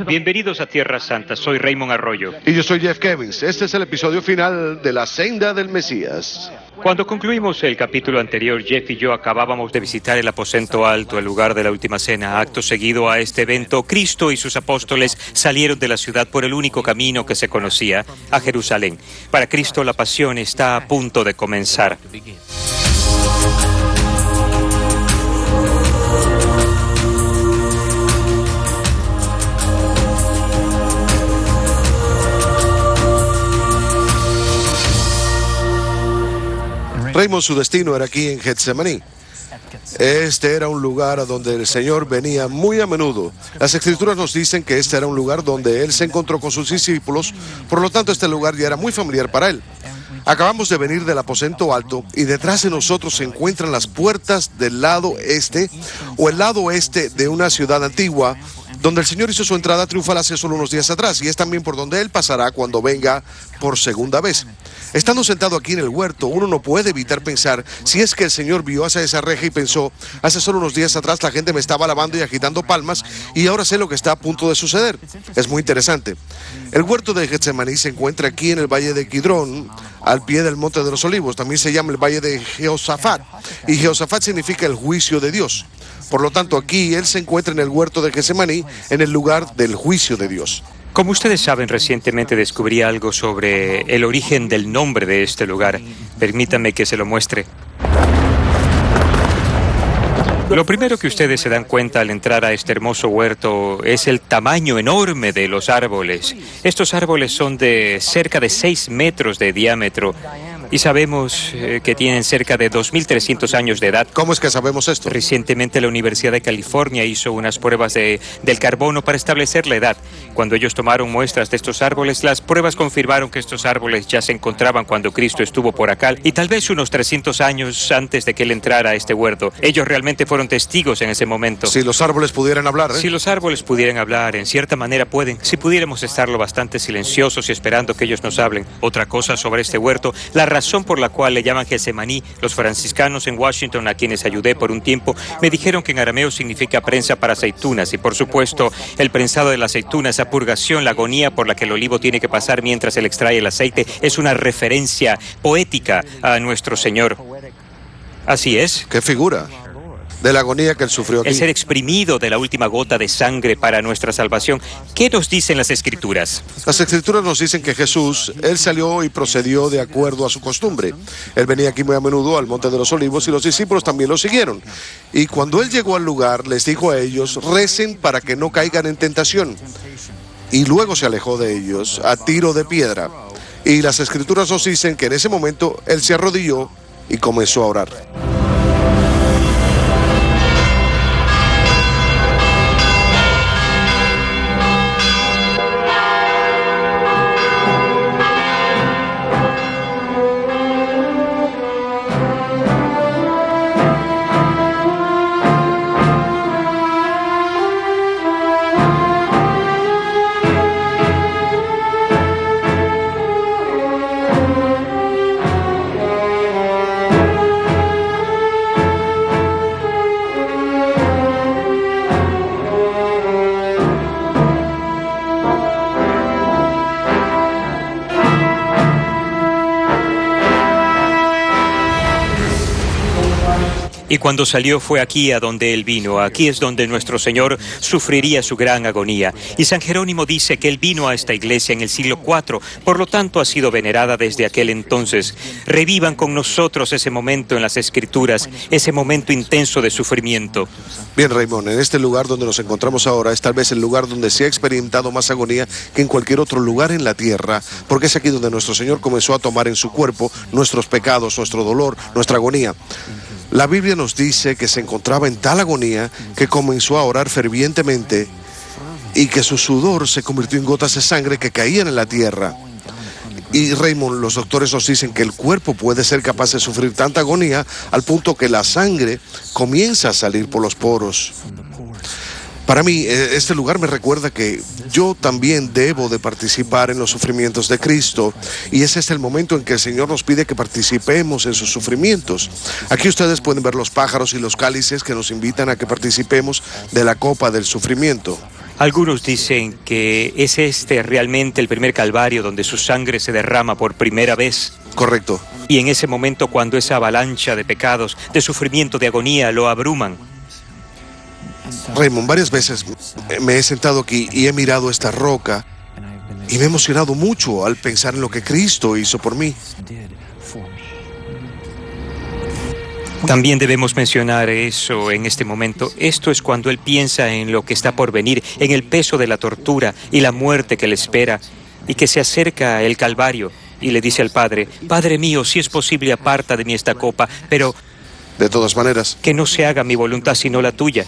Bienvenidos a Tierra Santa, soy Raymond Arroyo. Y yo soy Jeff Kevins. Este es el episodio final de La Senda del Mesías. Cuando concluimos el capítulo anterior, Jeff y yo acabábamos de visitar el aposento alto, el lugar de la última cena. Acto seguido a este evento, Cristo y sus apóstoles salieron de la ciudad por el único camino que se conocía, a Jerusalén. Para Cristo la pasión está a punto de comenzar. Raymond, su destino era aquí en Getsemaní. Este era un lugar a donde el Señor venía muy a menudo. Las Escrituras nos dicen que este era un lugar donde Él se encontró con sus discípulos, por lo tanto este lugar ya era muy familiar para Él. Acabamos de venir del aposento alto y detrás de nosotros se encuentran las puertas del lado este o el lado oeste de una ciudad antigua donde el Señor hizo su entrada triunfal hace solo unos días atrás, y es también por donde Él pasará cuando venga por segunda vez. Estando sentado aquí en el huerto, uno no puede evitar pensar si es que el Señor vio hacia esa reja y pensó, hace solo unos días atrás la gente me estaba alabando y agitando palmas, y ahora sé lo que está a punto de suceder. Es muy interesante. El huerto de Getsemaní se encuentra aquí en el valle de Kidrón, al pie del Monte de los Olivos. También se llama el valle de Jehoshafat, y Jehoshafat significa el juicio de Dios. Por lo tanto, aquí Él se encuentra en el huerto de Getsemaní, en el lugar del juicio de Dios. Como ustedes saben, recientemente descubrí algo sobre el origen del nombre de este lugar. Permítanme que se lo muestre. Lo primero que ustedes se dan cuenta al entrar a este hermoso huerto es el tamaño enorme de los árboles. Estos árboles son de cerca de 6 metros de diámetro. Y sabemos que tienen cerca de 2.300 años de edad. ¿Cómo es que sabemos esto? Recientemente la Universidad de California hizo unas pruebas del carbono para establecer la edad. Cuando ellos tomaron muestras de estos árboles, las pruebas confirmaron que estos árboles ya se encontraban cuando Cristo estuvo por acá, y tal vez unos 300 años antes de que Él entrara a este huerto. Ellos realmente fueron testigos en ese momento. Si los árboles pudieran hablar, ¿eh? Si los árboles pudieran hablar, en cierta manera pueden. Si pudiéramos estarlo bastante silenciosos y esperando que ellos nos hablen. Otra cosa sobre este huerto, la razón por la cual le llaman Getsemaní, los franciscanos en Washington, a quienes ayudé por un tiempo, me dijeron que en arameo significa prensa para aceitunas, y por supuesto el prensado de la aceituna, esa purgación, la agonía por la que el olivo tiene que pasar mientras él extrae el aceite, es una referencia poética a nuestro Señor. Así es. ¿Qué figura? De la agonía que Él sufrió aquí. El ser exprimido de la última gota de sangre para nuestra salvación. ¿Qué nos dicen las Escrituras? Las Escrituras nos dicen que Jesús, Él salió y procedió de acuerdo a su costumbre. Él venía aquí muy a menudo al Monte de los Olivos y los discípulos también lo siguieron. Y cuando Él llegó al lugar, les dijo a ellos, recen para que no caigan en tentación. Y luego se alejó de ellos a tiro de piedra. Y las Escrituras nos dicen que en ese momento Él se arrodilló y comenzó a orar. Y cuando salió fue aquí a donde Él vino. Aquí es donde nuestro Señor sufriría su gran agonía. Y San Jerónimo dice que Él vino a esta iglesia en el siglo IV, por lo tanto ha sido venerada desde aquel entonces. Revivan con nosotros ese momento en las Escrituras, ese momento intenso de sufrimiento. Bien, Raymond, en este lugar donde nos encontramos ahora es tal vez el lugar donde se ha experimentado más agonía que en cualquier otro lugar en la tierra, porque es aquí donde nuestro Señor comenzó a tomar en su cuerpo nuestros pecados, nuestro dolor, nuestra agonía. La Biblia nos dice que se encontraba en tal agonía que comenzó a orar fervientemente y que su sudor se convirtió en gotas de sangre que caían en la tierra. Y Raymond, los doctores nos dicen que el cuerpo puede ser capaz de sufrir tanta agonía al punto que la sangre comienza a salir por los poros. Para mí, este lugar me recuerda que yo también debo de participar en los sufrimientos de Cristo, y ese es el momento en que el Señor nos pide que participemos en sus sufrimientos. Aquí ustedes pueden ver los pájaros y los cálices que nos invitan a que participemos de la copa del sufrimiento. Algunos dicen que es este realmente el primer Calvario donde su sangre se derrama por primera vez. Correcto. Y en ese momento cuando esa avalancha de pecados, de sufrimiento, de agonía lo abruman. Raymond, varias veces me he sentado aquí y he mirado esta roca y me he emocionado mucho al pensar en lo que Cristo hizo por mí. También debemos mencionar eso en este momento. Esto es cuando él piensa en lo que está por venir, en el peso de la tortura y la muerte que le espera, y que se acerca el Calvario y le dice al Padre: Padre mío, si es posible, aparta de mí esta copa, pero De todas maneras, que no se haga mi voluntad sino la tuya.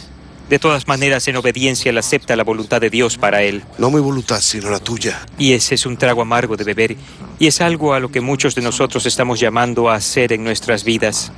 De todas maneras, en obediencia, él acepta la voluntad de Dios para él. no mi voluntad, sino la tuya. Y ese es un trago amargo de beber, y es algo a lo que muchos de nosotros estamos llamando a hacer en nuestras vidas.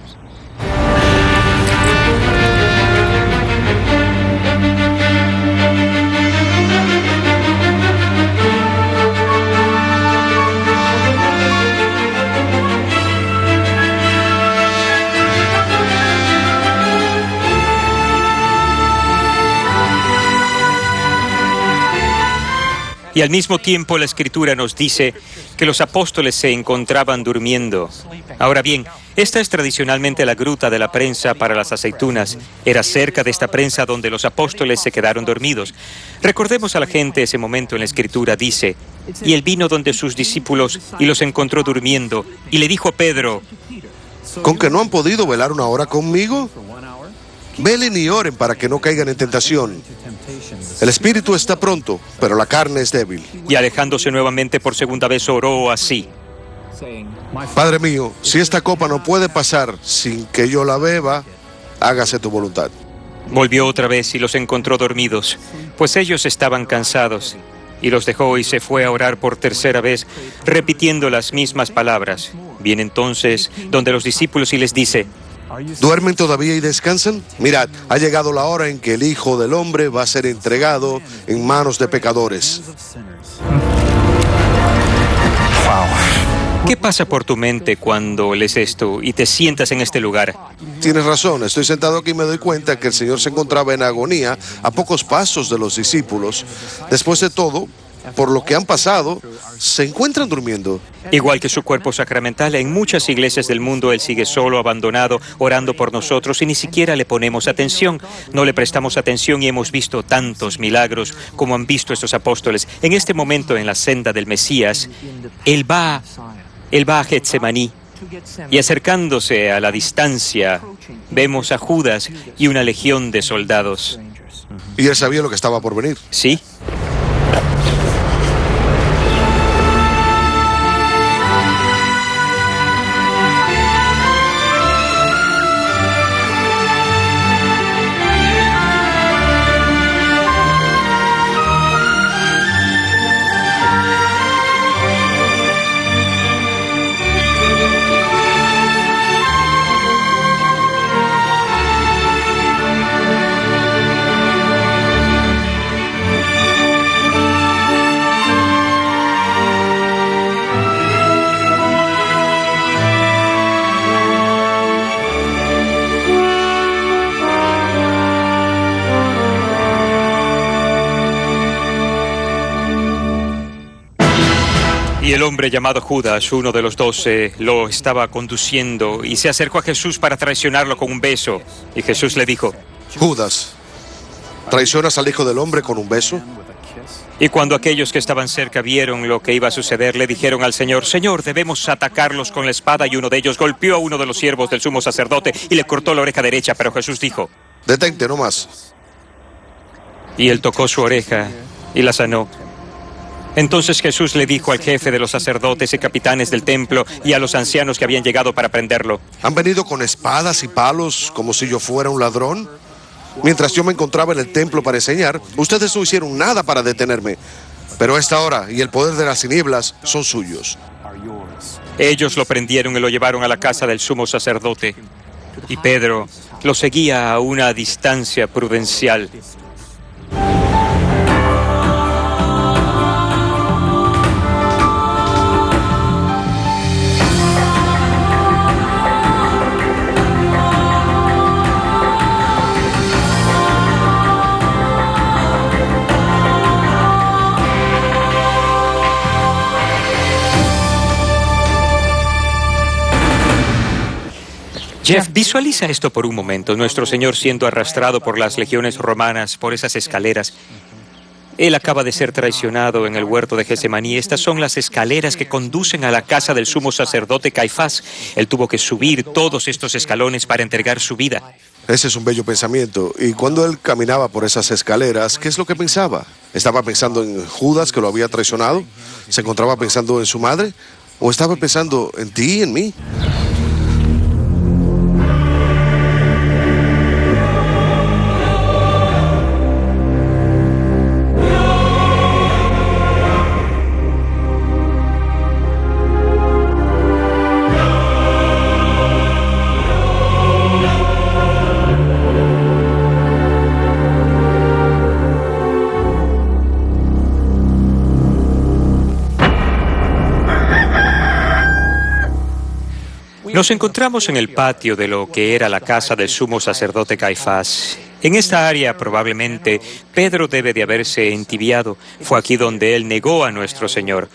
Y al mismo tiempo la Escritura nos dice que los apóstoles se encontraban durmiendo. Ahora bien, esta es tradicionalmente la gruta de la prensa para las aceitunas. Era cerca de esta prensa donde los apóstoles se quedaron dormidos. Recordemos a la gente ese momento en la Escritura, dice: y él vino donde sus discípulos y los encontró durmiendo, y le dijo a Pedro: ¿Con que no han podido velar una hora conmigo? Velen y oren para que no caigan en tentación. El espíritu está pronto, pero la carne es débil. y alejándose nuevamente por segunda vez oró así: Padre mío, si esta copa no puede pasar sin que yo la beba, hágase tu voluntad. Volvió otra vez y los encontró dormidos, pues ellos estaban cansados, y los dejó y se fue a orar por tercera vez, repitiendo las mismas palabras. Viene entonces donde los discípulos y les dice: ¿Duermen todavía y descansan? Mirad, ha llegado la hora en que el Hijo del Hombre va a ser entregado en manos de pecadores. ¿Qué pasa por tu mente cuando lees esto y te sientas en este lugar? Tienes razón, estoy sentado aquí y me doy cuenta que el Señor se encontraba en agonía a pocos pasos de los discípulos. Después de todo, por lo que han pasado, se encuentran durmiendo. Igual que su cuerpo sacramental, en muchas iglesias del mundo él sigue solo, abandonado, orando por nosotros y ni siquiera le ponemos atención. No le prestamos atención y hemos visto tantos milagros como han visto estos apóstoles. En este momento, en la senda del Mesías, él va a Getsemaní y acercándose a la distancia, vemos a Judas y una legión de soldados. Y él sabía lo que estaba por venir. ¿Sí? Y el hombre llamado Judas, uno de los 12, lo estaba conduciendo y se acercó a Jesús para traicionarlo con un beso. Y Jesús le dijo: Judas, ¿traicionas al Hijo del Hombre con un beso? Y cuando aquellos que estaban cerca vieron lo que iba a suceder, le dijeron al Señor: Señor, debemos atacarlos con la espada. Y uno de ellos golpeó a uno de los siervos del sumo sacerdote y le cortó la oreja derecha. Pero Jesús dijo: Detente, no más. Y él tocó su oreja y la sanó. Entonces Jesús le dijo al jefe de los sacerdotes y capitanes del templo y a los ancianos que habían llegado para prenderlo: ¿Han venido con espadas y palos como si yo fuera un ladrón? Mientras yo me encontraba en el templo para enseñar, ustedes no hicieron nada para detenerme. Pero esta hora y el poder de las tinieblas son suyos. Ellos lo prendieron y lo llevaron a la casa del sumo sacerdote. Y Pedro lo seguía a una distancia prudencial. Jeff, visualiza esto por un momento. Nuestro Señor siendo arrastrado por las legiones romanas por esas escaleras. Él acaba de ser traicionado en el huerto de Getsemaní. Estas son las escaleras que conducen a la casa del sumo sacerdote Caifás. Él tuvo que subir todos estos escalones para entregar su vida. Ese es un bello pensamiento. Y cuando él caminaba por esas escaleras, ¿qué es lo que pensaba? ¿Estaba pensando en Judas, que lo había traicionado? ¿Se encontraba pensando en su madre? ¿O estaba pensando en ti y en mí? Nos encontramos en el patio de lo que era la casa del sumo sacerdote Caifás. En esta área probablemente Pedro debe de haberse entibiado. Fue aquí donde él negó a nuestro Señor.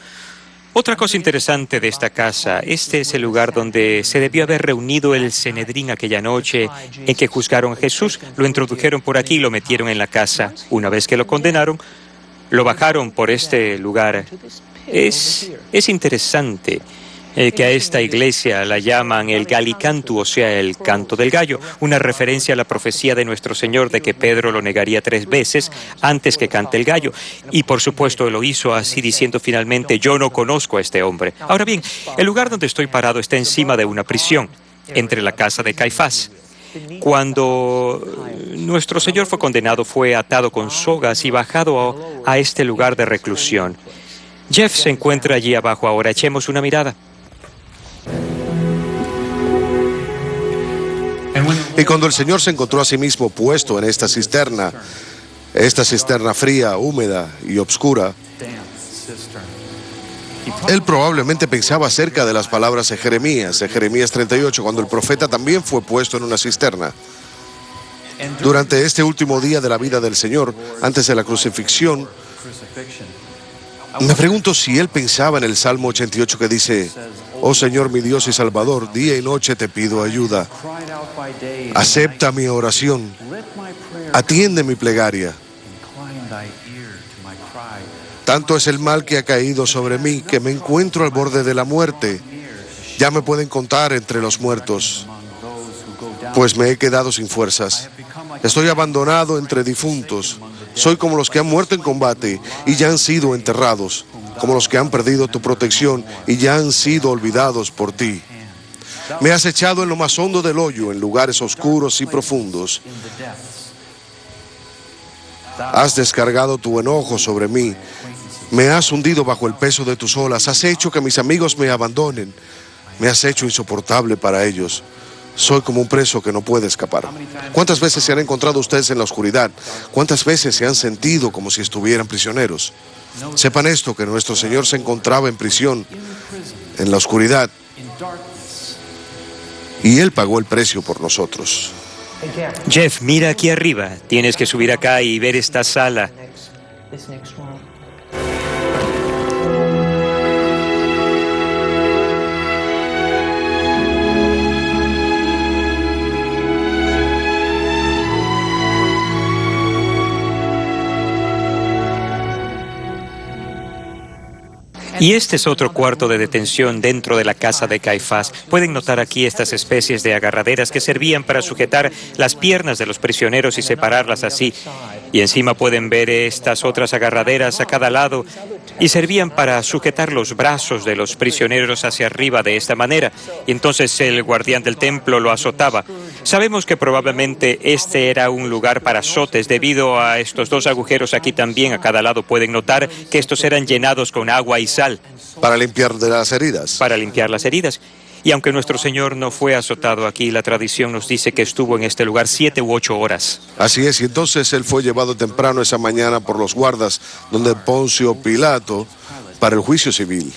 Otra cosa interesante de esta casa, este es el lugar donde se debió haber reunido el Sanedrín aquella noche en que juzgaron a Jesús. Lo introdujeron por aquí y lo metieron en la casa. Una vez que lo condenaron, lo bajaron por este lugar. Es interesante que a esta iglesia la llaman el Gallicantu, o sea, el canto del gallo, una referencia a la profecía de nuestro Señor de que Pedro lo negaría 3 veces antes que cante el gallo. Y por supuesto lo hizo así diciendo finalmente, yo no conozco a este hombre. Ahora bien, el lugar donde estoy parado está encima de una prisión, entre la casa de Caifás. Cuando nuestro Señor fue condenado, fue atado con sogas y bajado a este lugar de reclusión. Jeff se encuentra allí abajo ahora. Echemos una mirada. Y cuando el Señor se encontró a sí mismo puesto en esta cisterna fría, húmeda y oscura, él probablemente pensaba acerca de las palabras de Jeremías 38, cuando el profeta también fue puesto en una cisterna. Durante este último día de la vida del Señor, antes de la crucifixión, me pregunto si él pensaba en el Salmo 88 que dice, oh Señor mi Dios y Salvador, día y noche te pido ayuda. Acepta mi oración, atiende mi plegaria. Tanto es el mal que ha caído sobre mí que me encuentro al borde de la muerte. Ya me pueden contar entre los muertos, pues me he quedado sin fuerzas. Estoy abandonado entre difuntos. Soy como los que han muerto en combate y ya han sido enterrados, como los que han perdido tu protección y ya han sido olvidados por ti. Me has echado en lo más hondo del hoyo, en lugares oscuros y profundos. Has descargado tu enojo sobre mí. Me has hundido bajo el peso de tus olas. Has hecho que mis amigos me abandonen. Me has hecho insoportable para ellos. Soy como un preso que no puede escapar. ¿Cuántas veces se han encontrado ustedes en la oscuridad? ¿Cuántas veces se han sentido como si estuvieran prisioneros? Sepan esto, que nuestro Señor se encontraba en prisión, en la oscuridad, y Él pagó el precio por nosotros. Jeff, mira aquí arriba. Tienes que subir acá y ver esta sala. Y este es otro cuarto de detención dentro de la casa de Caifás. Pueden notar aquí estas especies de agarraderas que servían para sujetar las piernas de los prisioneros y separarlas así. Y encima pueden ver estas otras agarraderas a cada lado y servían para sujetar los brazos de los prisioneros hacia arriba de esta manera. Y entonces el guardián del templo lo azotaba. Sabemos que probablemente este era un lugar para azotes debido a estos 2 agujeros aquí también a cada lado. Pueden notar que estos eran llenados con agua y sal. Para limpiar de las heridas. Para limpiar las heridas. Y aunque nuestro Señor no fue azotado aquí, la tradición nos dice que estuvo en este lugar 7 u 8 horas. Así es, y entonces Él fue llevado temprano esa mañana por los guardas, donde Poncio Pilato, para el juicio civil.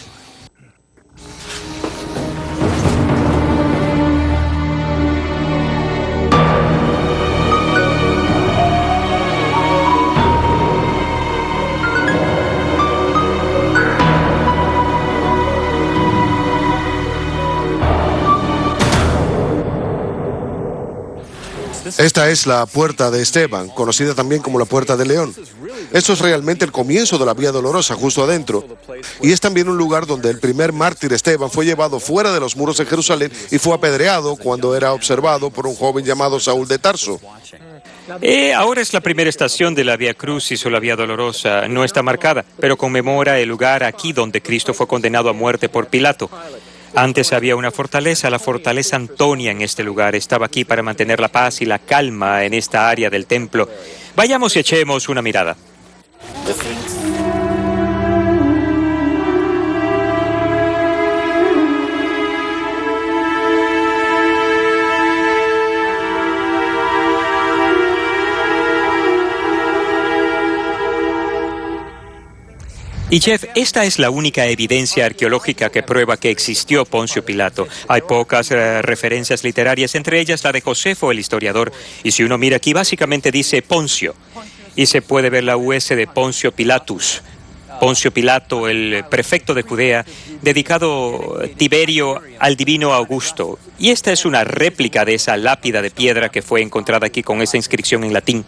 Esta es la Puerta de Esteban, conocida también como la Puerta de León. Esto es realmente el comienzo de la Vía Dolorosa, justo adentro. Y es también un lugar donde el primer mártir Esteban fue llevado fuera de los muros de Jerusalén y fue apedreado cuando era observado por un joven llamado Saúl de Tarso. Ahora es la primera estación de la Vía Crucis o la Vía Dolorosa. No está marcada, pero conmemora el lugar aquí donde Cristo fue condenado a muerte por Pilato. Antes había una fortaleza, la fortaleza Antonia en este lugar. Estaba aquí para mantener la paz y la calma en esta área del templo. Vayamos y echemos una mirada. Y Jeff, esta es la única evidencia arqueológica que prueba que existió Poncio Pilato. Hay pocas referencias literarias, entre ellas la de Josefo, el historiador. Y si uno mira aquí, básicamente dice Poncio. Y se puede ver la US de Poncio Pilatus. Poncio Pilato, el prefecto de Judea, dedicado Tiberio al divino Augusto. Y esta es una réplica de esa lápida de piedra que fue encontrada aquí con esa inscripción en latín.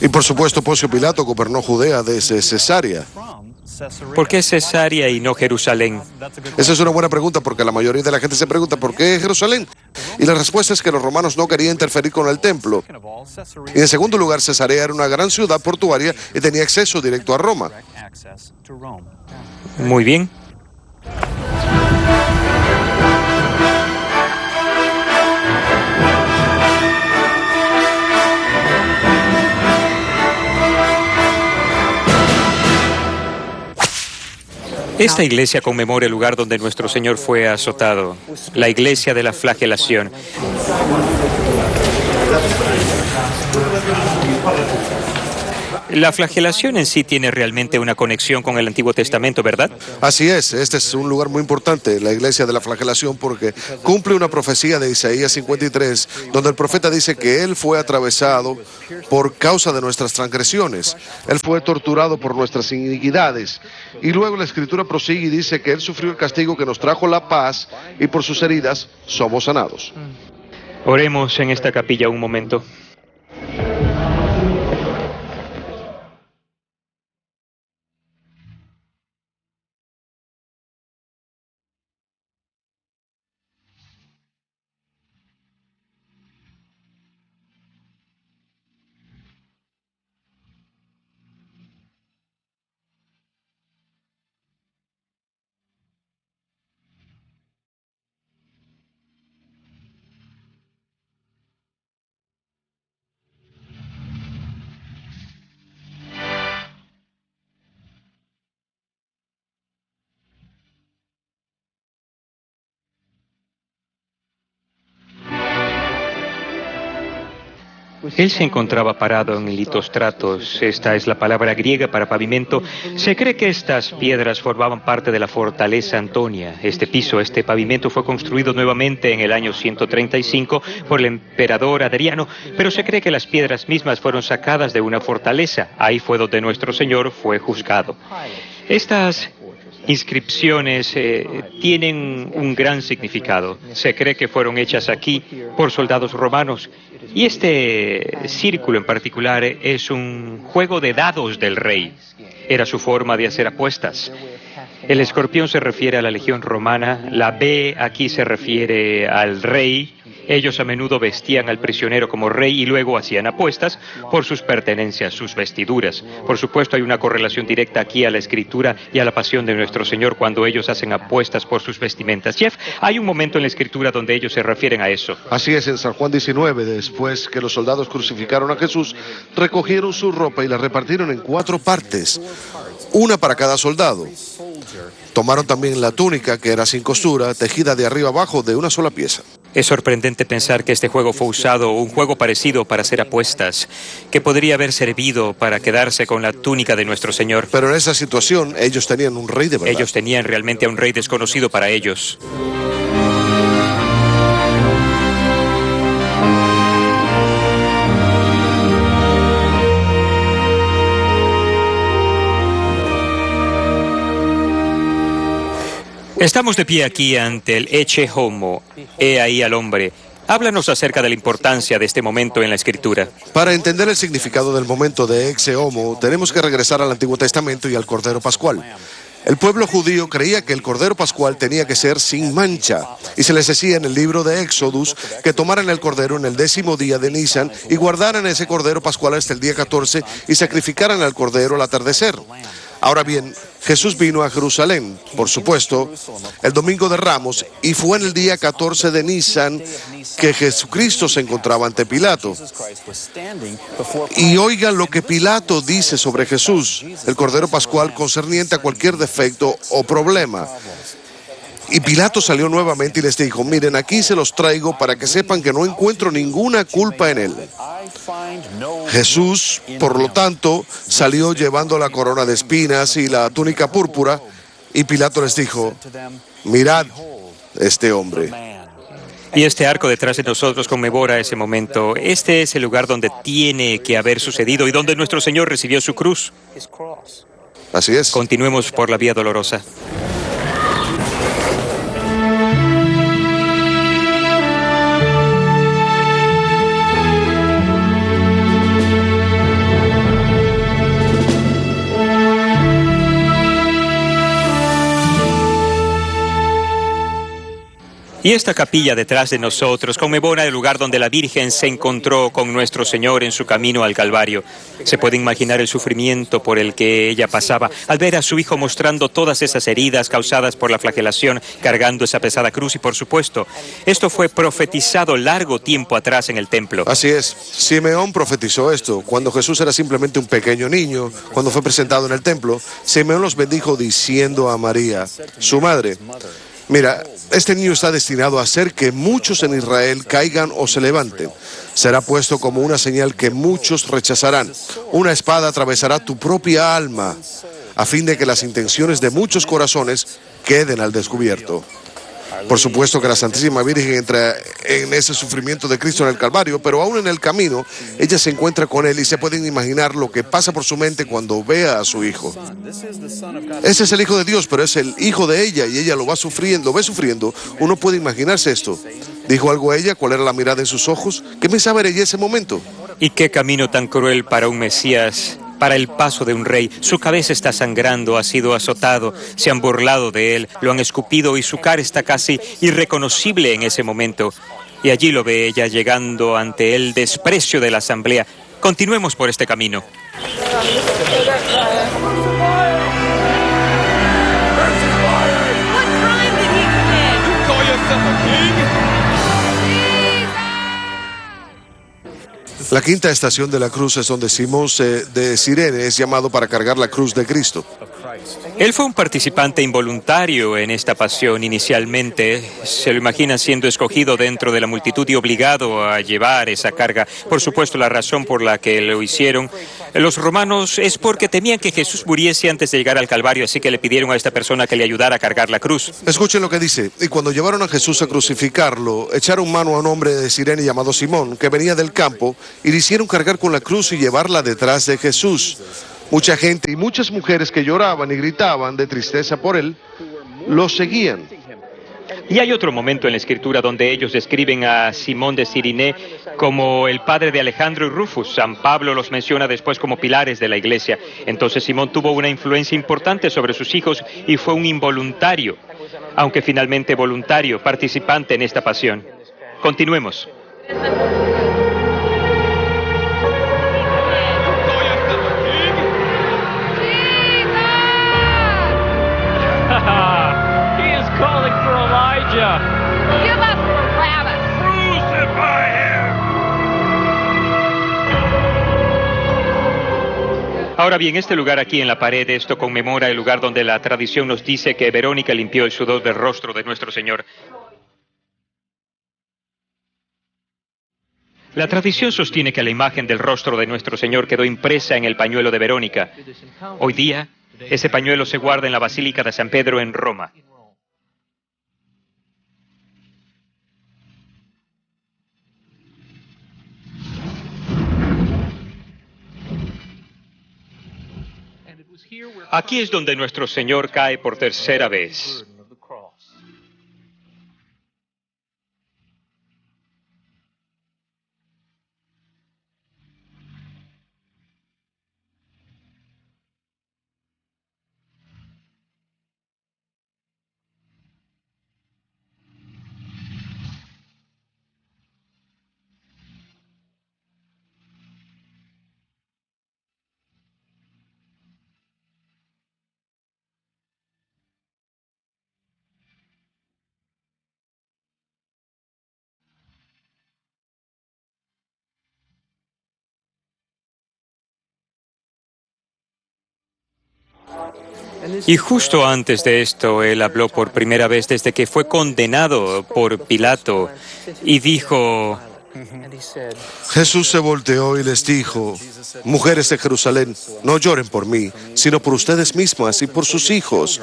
Y por supuesto, Poncio Pilato gobernó Judea desde Cesarea. ¿Por qué Cesarea y no Jerusalén? Esa es una buena pregunta porque la mayoría de la gente se pregunta ¿por qué Jerusalén? Y la respuesta es que los romanos no querían interferir con el templo. Y en segundo lugar, Cesarea era una gran ciudad portuaria y tenía acceso directo a Roma. Muy bien. Esta iglesia conmemora el lugar donde nuestro Señor fue azotado, la iglesia de la flagelación. La flagelación en sí tiene realmente una conexión con el Antiguo Testamento, ¿verdad? Así es, este es un lugar muy importante, la iglesia de la flagelación, porque cumple una profecía de Isaías 53, donde el profeta dice que Él fue atravesado por causa de nuestras transgresiones, Él fue torturado por nuestras iniquidades, y luego la Escritura prosigue y dice que Él sufrió el castigo que nos trajo la paz, y por sus heridas somos sanados. Oremos en esta capilla un momento. Él se encontraba parado en litostratos, esta es la palabra griega para pavimento. Se cree que estas piedras formaban parte de la fortaleza Antonia. Este piso, este pavimento fue construido nuevamente en el año 135 por el emperador Adriano, pero se cree que las piedras mismas fueron sacadas de una fortaleza. Ahí fue donde nuestro Señor fue juzgado. Estas inscripciones tienen un gran significado. Se cree que fueron hechas aquí por soldados romanos. Y este círculo en particular es un juego de dados del rey. Era su forma de hacer apuestas. El escorpión se refiere a la legión romana, la B aquí se refiere al rey. Ellos a menudo vestían al prisionero como rey y luego hacían apuestas por sus pertenencias, sus vestiduras. Por supuesto, hay una correlación directa aquí a la Escritura y a la pasión de nuestro Señor cuando ellos hacen apuestas por sus vestimentas. Jeff, hay un momento en la Escritura donde ellos se refieren a eso. Así es, en San Juan 19, después que los soldados crucificaron a Jesús, recogieron su ropa y la repartieron en 4 partes, una para cada soldado. Tomaron también la túnica, que era sin costura, tejida de arriba abajo de una sola pieza. Es sorprendente pensar que este juego fue usado, un juego parecido para hacer apuestas, que podría haber servido para quedarse con la túnica de nuestro Señor. Pero en esa situación, ellos tenían un rey de verdad. Ellos tenían realmente a un rey desconocido para ellos. Estamos de pie aquí ante el Ecce Homo, he ahí al hombre. Háblanos acerca de la importancia de este momento en la Escritura. Para entender el significado del momento de Exe Homo, tenemos que regresar al Antiguo Testamento y al Cordero Pascual. El pueblo judío creía que el Cordero Pascual tenía que ser sin mancha, y se les decía en el libro de Éxodus que tomaran el Cordero en el 10º día de Nisan y guardaran ese Cordero Pascual hasta el día 14 y sacrificaran al Cordero al atardecer. Ahora bien, Jesús vino a Jerusalén, por supuesto, el domingo de Ramos, y fue en el día 14 de Nisan que Jesucristo se encontraba ante Pilato. Y oigan lo que Pilato dice sobre Jesús, el Cordero Pascual, concerniente a cualquier defecto o problema. Y Pilato salió nuevamente y les dijo: miren, aquí se los traigo para que sepan que no encuentro ninguna culpa en él. Jesús, por lo tanto, salió llevando la corona de espinas y la túnica púrpura, y Pilato les dijo: mirad este hombre. Y este arco detrás de nosotros conmemora ese momento. Este es el lugar donde tiene que haber sucedido y donde nuestro Señor recibió su cruz. Así es. Continuemos por la vía dolorosa. Y esta capilla detrás de nosotros conmemora el lugar donde la Virgen se encontró con nuestro Señor en su camino al Calvario. Se puede imaginar el sufrimiento por el que ella pasaba al ver a su hijo mostrando todas esas heridas causadas por la flagelación, cargando esa pesada cruz. Y por supuesto, esto fue profetizado largo tiempo atrás en el templo. Así es. Simeón profetizó esto. Cuando Jesús era simplemente un pequeño niño, cuando fue presentado en el templo, Simeón los bendijo diciendo a María, su madre: mira, este niño está destinado a hacer que muchos en Israel caigan o se levanten. Será puesto como una señal que muchos rechazarán. Una espada atravesará tu propia alma, a fin de que las intenciones de muchos corazones queden al descubierto. Por supuesto que la Santísima Virgen entra en ese sufrimiento de Cristo en el Calvario, pero aún en el camino, ella se encuentra con él y se pueden imaginar lo que pasa por su mente cuando vea a su hijo. Ese es el Hijo de Dios, pero es el hijo de ella y ella lo ve sufriendo. Uno puede imaginarse esto. ¿Dijo algo ella? ¿Cuál era la mirada en sus ojos? ¿Qué pensaba ella en ese momento? ¿Y qué camino tan cruel para un Mesías? Para el paso de un rey. Su cabeza está sangrando, ha sido azotado, se han burlado de él, lo han escupido y su cara está casi irreconocible en ese momento. Y allí lo ve ella llegando ante el desprecio de la asamblea. Continuemos por este camino. La quinta estación de la cruz es donde Simón de Cirene es llamado para cargar la cruz de Cristo. Él fue un participante involuntario en esta pasión inicialmente. Se lo imagina siendo escogido dentro de la multitud y obligado a llevar esa carga. Por supuesto, la razón por la que lo hicieron los romanos es porque temían que Jesús muriese antes de llegar al Calvario, así que le pidieron a esta persona que le ayudara a cargar la cruz. Escuchen lo que dice. Y cuando llevaron a Jesús a crucificarlo, echaron mano a un hombre de Cirene llamado Simón, que venía del campo, y le hicieron cargar con la cruz y llevarla detrás de Jesús. Mucha gente y muchas mujeres que lloraban y gritaban de tristeza por él, lo seguían. Y hay otro momento en la Escritura donde ellos describen a Simón de Cirene como el padre de Alejandro y Rufus. San Pablo los menciona después como pilares de la iglesia. Entonces Simón tuvo una influencia importante sobre sus hijos y fue un involuntario, aunque finalmente voluntario, participante en esta pasión. Continuemos. Give us Barabbas. Crucify him. Ahora bien, este lugar aquí en la pared, esto conmemora el lugar donde la tradición nos dice que Verónica limpió el sudor del rostro de nuestro Señor. La tradición sostiene que la imagen del rostro de nuestro Señor quedó impresa en el pañuelo de Verónica. Hoy día, ese pañuelo se guarda en la Basílica de San Pedro en Roma. Aquí es donde nuestro Señor cae por tercera vez. Y justo antes de esto, él habló por primera vez desde que fue condenado por Pilato y dijo: Jesús se volteó y les dijo: mujeres de Jerusalén, no lloren por mí, sino por ustedes mismas y por sus hijos.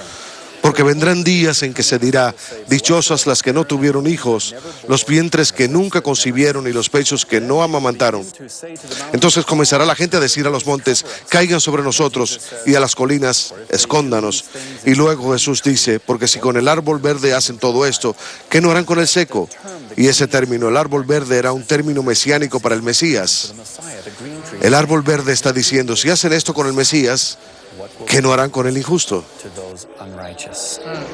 Porque vendrán días en que se dirá: dichosas las que no tuvieron hijos, los vientres que nunca concibieron y los pechos que no amamantaron. Entonces comenzará la gente a decir a los montes: caigan sobre nosotros, y a las colinas: escóndanos. Y luego Jesús dice: porque si con el árbol verde hacen todo esto, ¿qué no harán con el seco? Y ese término, el árbol verde, era un término mesiánico para el Mesías. El árbol verde está diciendo: si hacen esto con el Mesías, ¿qué no harán con el injusto?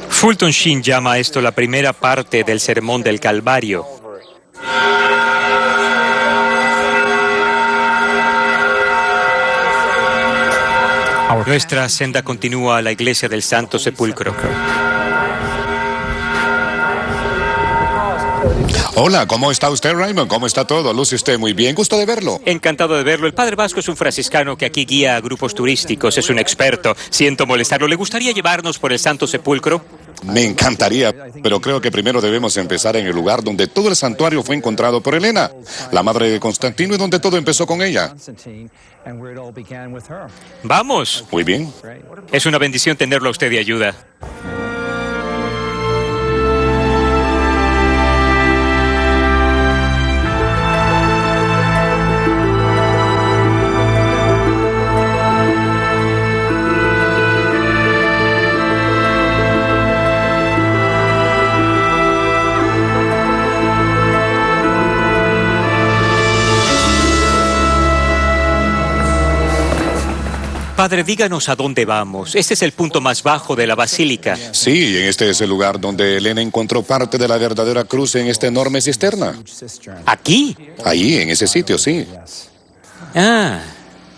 Fulton Sheen llama a esto la primera parte del Sermón del Calvario. Nuestra senda continúa a la iglesia del Santo Sepulcro. Hola, ¿cómo está usted, Raymond? ¿Cómo está todo? Luce usted muy bien. Gusto de verlo. Encantado de verlo. El padre Vasco es un franciscano que aquí guía a grupos turísticos. Es un experto. Siento molestarlo. ¿Le gustaría llevarnos por el Santo Sepulcro? Me encantaría, pero creo que primero debemos empezar en el lugar donde todo el santuario fue encontrado por Helena, la madre de Constantino, y donde todo empezó con ella. ¡Vamos! Muy bien. Es una bendición tenerlo a usted de ayuda. Padre, díganos a dónde vamos. Este es el punto más bajo de la basílica. Sí, este es el lugar donde Helena encontró parte de la verdadera cruz en esta enorme cisterna. ¿Aquí? Ahí, en ese sitio, sí. Ah.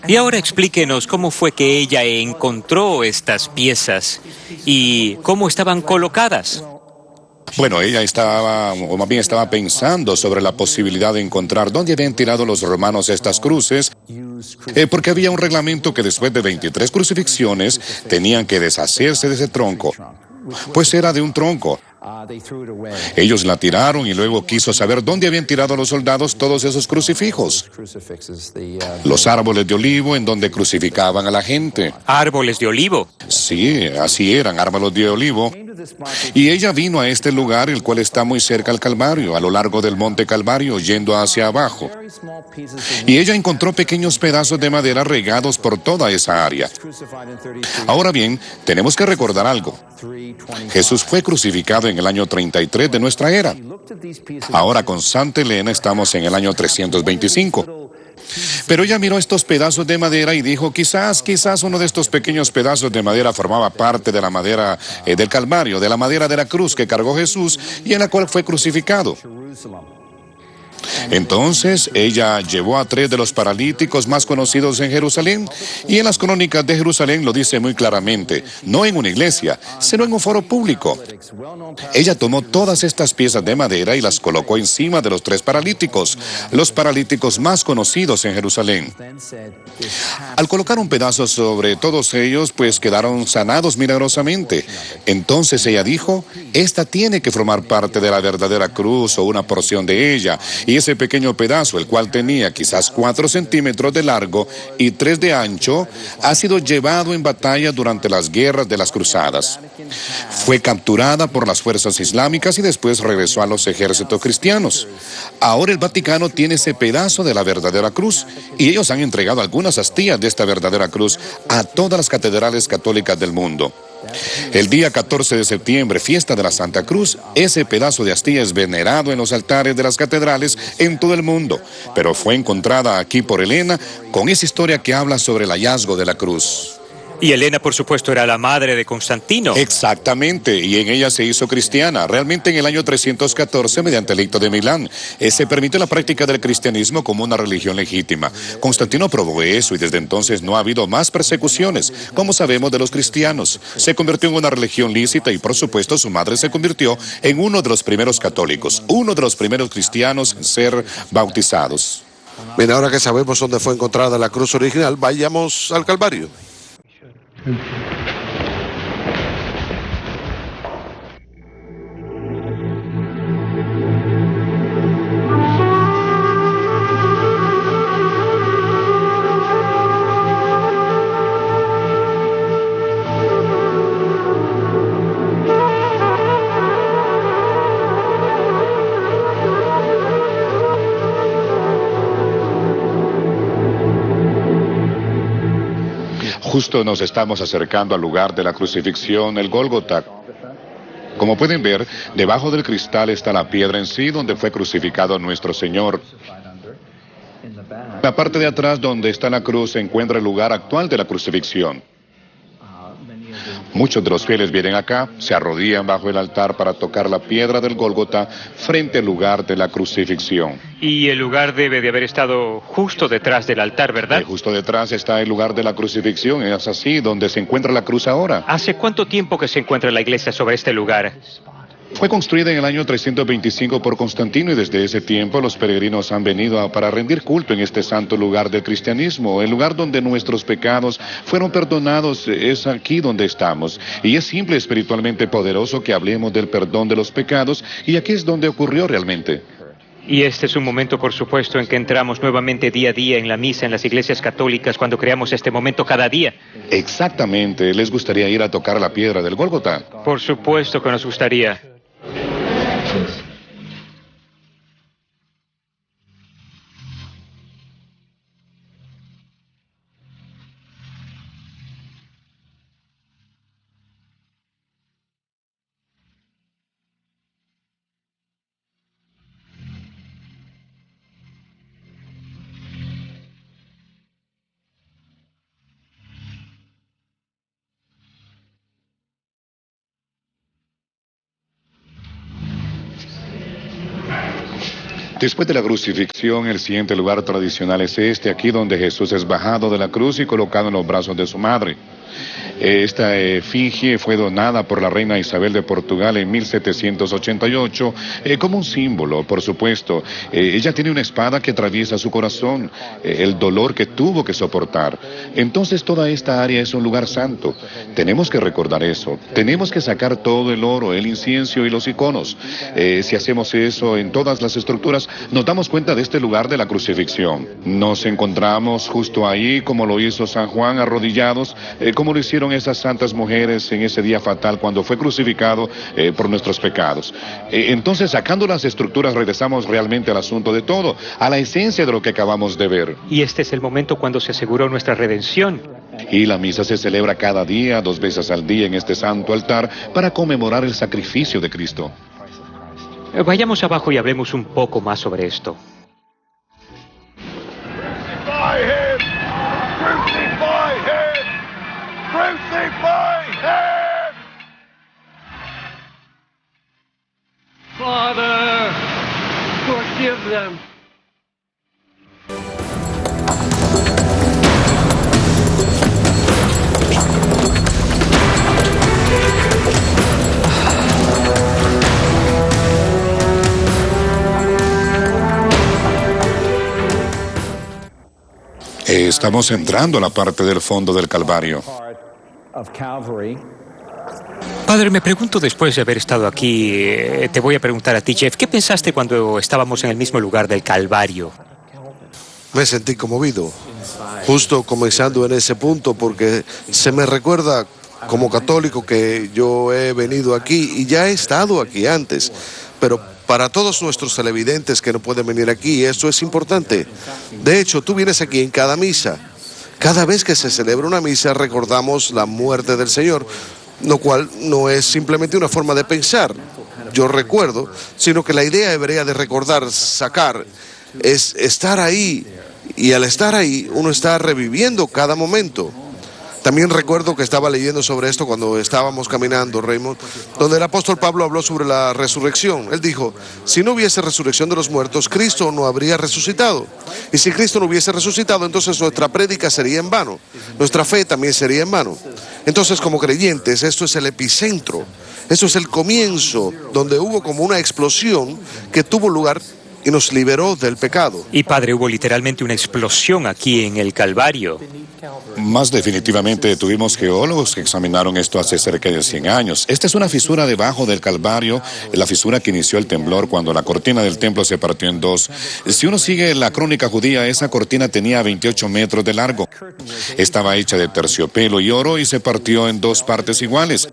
Y ahora explíquenos cómo fue que ella encontró estas piezas y cómo estaban colocadas. Bueno, ella estaba, o más bien estaba pensando sobre la posibilidad de encontrar dónde habían tirado los romanos estas cruces, porque había un reglamento que después de 23 crucifixiones tenían que deshacerse de ese tronco, pues era de un tronco. Ellos la tiraron y luego quiso saber dónde habían tirado los soldados todos esos crucifijos. Los árboles de olivo en donde crucificaban a la gente. ¿Árboles de olivo? Sí, así eran, árboles de olivo. Y ella vino a este lugar, el cual está muy cerca al Calvario, a lo largo del monte Calvario, yendo hacia abajo. Y ella encontró pequeños pedazos de madera regados por toda esa área. Ahora bien, tenemos que recordar algo. Jesús fue crucificado en el año 33 de nuestra era. Ahora con Santa Helena estamos en el año 325. Pero ella miró estos pedazos de madera y dijo: quizás uno de estos pequeños pedazos de madera formaba parte de la madera del Calvario, de la madera de la cruz que cargó Jesús y en la cual fue crucificado. Entonces ella llevó a 3 de los paralíticos más conocidos en Jerusalén, y en las crónicas de Jerusalén lo dice muy claramente, no en una iglesia, sino en un foro público. Ella tomó todas estas piezas de madera y las colocó encima de los 3 paralíticos, los paralíticos más conocidos en Jerusalén. Al colocar un pedazo sobre todos ellos, pues quedaron sanados milagrosamente. Entonces ella dijo: esta tiene que formar parte de la verdadera cruz o una porción de ella. Y ese pequeño pedazo, el cual tenía quizás 4 centímetros de largo y 3 de ancho, ha sido llevado en batalla durante las guerras de las cruzadas. Fue capturada por las fuerzas islámicas y después regresó a los ejércitos cristianos. Ahora el Vaticano tiene ese pedazo de la verdadera cruz y ellos han entregado algunas astillas de esta verdadera cruz a todas las catedrales católicas del mundo. El día 14 de septiembre, fiesta de la Santa Cruz, ese pedazo de astilla es venerado en los altares de las catedrales en todo el mundo, pero fue encontrada aquí por Helena con esa historia que habla sobre el hallazgo de la cruz. Y Helena, por supuesto, era la madre de Constantino. Exactamente, y en ella se hizo cristiana, realmente en el año 314 mediante el edicto de Milán. Se permitió la práctica del cristianismo como una religión legítima. Constantino aprobó eso y desde entonces no ha habido más persecuciones, como sabemos de los cristianos. Se convirtió en una religión lícita y por supuesto su madre se convirtió en uno de los primeros católicos, uno de los primeros cristianos en ser bautizados. Bien, ahora que sabemos dónde fue encontrada la cruz original, vayamos al Calvario. Justo nos estamos acercando al lugar de la crucifixión, el Gólgota. Como pueden ver, debajo del cristal está la piedra en sí donde fue crucificado nuestro Señor. En la parte de atrás donde está la cruz se encuentra el lugar actual de la crucifixión. Muchos de los fieles vienen acá, se arrodillan bajo el altar para tocar la piedra del Gólgota frente al lugar de la crucifixión. Y el lugar debe de haber estado justo detrás del altar, ¿verdad? Justo detrás está el lugar de la crucifixión, es así, donde se encuentra la cruz ahora. ¿Hace cuánto tiempo que se encuentra la iglesia sobre este lugar? Fue construida en el año 325 por Constantino y desde ese tiempo los peregrinos han venido para rendir culto en este santo lugar del cristianismo, el lugar donde nuestros pecados fueron perdonados. Es aquí donde estamos y es simple, espiritualmente poderoso que hablemos del perdón de los pecados y aquí es donde ocurrió realmente. Y este es un momento, por supuesto, en que entramos nuevamente día a día en la misa en las iglesias católicas cuando creamos este momento cada día. Exactamente. ¿Les gustaría ir a tocar la piedra del Gólgota? Por supuesto que nos gustaría. Después de la crucifixión, el siguiente lugar tradicional es este, aquí donde Jesús es bajado de la cruz y colocado en los brazos de su madre. Esta efigie fue donada por la reina Isabel de Portugal en 1788 como un símbolo, por supuesto. Ella tiene una espada que atraviesa su corazón, el dolor que tuvo que soportar. Entonces toda esta área es un lugar santo. Tenemos que recordar eso. Tenemos que sacar todo el oro, el incienso y los iconos. Si hacemos eso en todas las estructuras, nos damos cuenta de este lugar de la crucifixión. Nos encontramos justo ahí, como lo hizo San Juan, arrodillados, como lo hicieron esas santas mujeres en ese día fatal cuando fue crucificado por nuestros pecados. Entonces, sacando las estructuras, regresamos realmente al asunto de todo, a la esencia de lo que acabamos de ver. Y este es el momento cuando se aseguró nuestra redención. Y la misa se celebra cada día, 2 veces al día en este santo altar, para conmemorar el sacrificio de Cristo. Vayamos abajo y hablemos un poco más sobre esto. Father, forgive them. Estamos entrando a la parte del fondo del Calvario. Padre, me pregunto después de haber estado aquí, te voy a preguntar a ti, Jeff, ¿qué pensaste cuando estábamos en el mismo lugar del Calvario? Me sentí conmovido, justo comenzando en ese punto, porque se me recuerda como católico que yo he venido aquí y ya he estado aquí antes, pero para todos nuestros televidentes que no pueden venir aquí, esto es importante. De hecho, tú vienes aquí en cada misa. Cada vez que se celebra una misa recordamos la muerte del Señor, lo cual no es simplemente una forma de pensar, yo recuerdo, sino que la idea hebrea de recordar, sacar, es estar ahí, y al estar ahí uno está reviviendo cada momento. También recuerdo que estaba leyendo sobre esto cuando estábamos caminando, Raymond, donde el apóstol Pablo habló sobre la resurrección. Él dijo, si no hubiese resurrección de los muertos, Cristo no habría resucitado. Y si Cristo no hubiese resucitado, entonces nuestra prédica sería en vano. Nuestra fe también sería en vano. Entonces, como creyentes, esto es el epicentro. Esto es el comienzo, donde hubo como una explosión que tuvo lugar y nos liberó del pecado. Y Padre, hubo literalmente una explosión aquí en el Calvario. Más definitivamente tuvimos geólogos que examinaron esto hace cerca de 100 años. Esta es una fisura debajo del Calvario, la fisura que inició el temblor cuando la cortina del templo se partió en 2. Si uno sigue la crónica judía, esa cortina tenía 28 metros de largo. Estaba hecha de terciopelo y oro y se partió en 2 partes iguales.